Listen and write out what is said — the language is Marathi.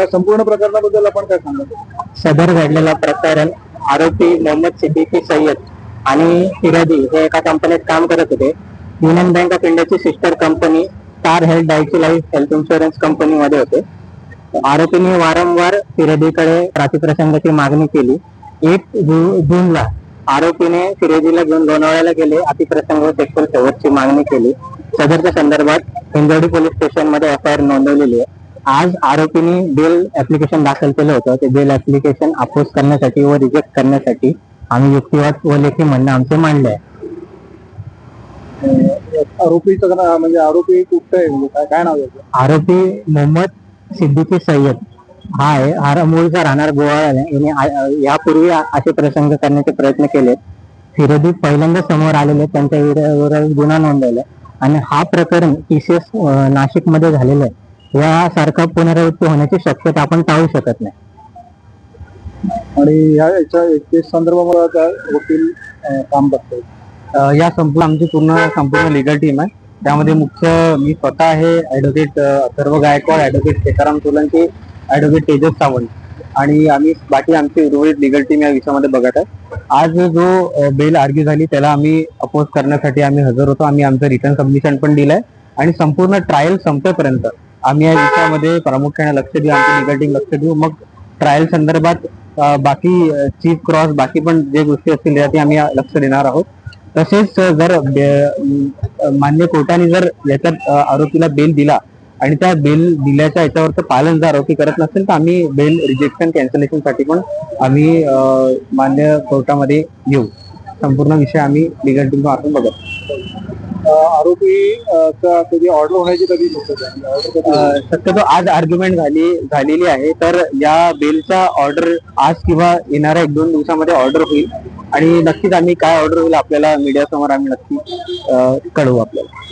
या संपूर्ण प्रकरणाबद्दल आपण काय सांगतो? सदर घडलेला प्रकरण आरोपी मोहम्मद सिद्दीकी सय्यद आणि फिरोदी हे एका कंपनीत काम करत होते. युनियन बँक ऑफ इंडियाची sister company Star Health Daiichi Life Health Insurance company मध्ये होते. आरोपींनी वारंवार फिरोदीकडे प्रातिप्रसंगाची मागणी केली. 1 जूनला आरोपीने फिरोदीला घेऊन लोणावळ्याला गेले. अतिप्रसंग व सेक्शुअल फेवरची मागणी केली. सदरच्या संदर्भात हिंजवडी पोलीस स्टेशन मध्ये एफआयआर नोंदवलेली आहे. आज आरोपींनी बेल ऍप्लिकेशन दाखल केलं होतं. ते बेल ऍप्लिकेशन अपोज करण्यासाठी व रिजेक्ट करण्यासाठी आम्ही युक्तिवाद व लेखी म्हणणं आमचे मांडले आहे. आरोपीचं म्हणजे आरोपी कुठं आहे, म्हणजे काय नाव आहे? आरोपी मोहम्मद सिद्दीकी सय्यद हा आहे. हा मूळचा राहणार गोवाळा. याने यापूर्वी असे प्रसंग करण्याचे प्रयत्न केले. फिरोदी पहिल्यांदा समोर आलेले, त्यांच्या विरोधात गुन्हा नोंदवला आणि हा प्रकरण TCS नाशिक मध्ये झालेलं आहे. यासारखा पुनरावृत्ती होण्याची शक्यता आपण टाळू शकत नाही. आणि याच्या केस संदर्भामध्ये वकील काम करतात. या आमची संपूर्ण लिगल टीम आहे. त्यामध्ये मुख्य मी स्वतः आहे, advocate Atharva Gaikwad, advocate Sitaram Solanki, advocate Tejas Sawant आणि आम्ही बाकी आमची उर्वरित लिगल टीम या विषयामध्ये बघत आहे. आज जो बेल आर्ग्यू झाली त्याला आम्ही अपोज करण्यासाठी आम्ही हजर होतो. आम्ही आमचं रिटर्न सबमिशन पण दिलंय आणि संपूर्ण ट्रायल संपेपर्यंत आम्ही या विषयामध्ये प्रामुख्याने लक्ष देऊ, आमची लिगल टीम लक्ष देऊ. मग ट्रायल संदर्भात बाकी चीफ क्रॉस बाकी पण जे गोष्टी असतील त्यासाठी आम्ही लक्ष देणार आहोत. तसेच जर मान्य कोर्टाने जर याच्यात आरोपीला बेल दिला आणि त्या बेल दिल्याच्या याच्यावरचं पालन जर आरोपी करत नसेल तर आम्ही बेल रिजेक्शन कॅन्सलेशन साठी पण आम्ही मान्य कोर्टामध्ये घेऊ. संपूर्ण विषय आम्ही लिगल टीम मार्फत बघत. आरोपी कधी ऑर्डर होण्याची कधी शक्यतो आज आर्ग्युमेंट झालेली आहे, तर या बेलचा ऑर्डर आज किंवा येणाऱ्या 1-2 दिवसामध्ये ऑर्डर होईल आणि नक्कीच आम्ही काय ऑर्डर होईल आपल्याला मीडिया समोर आम्ही नक्की कळवू आपल्याला.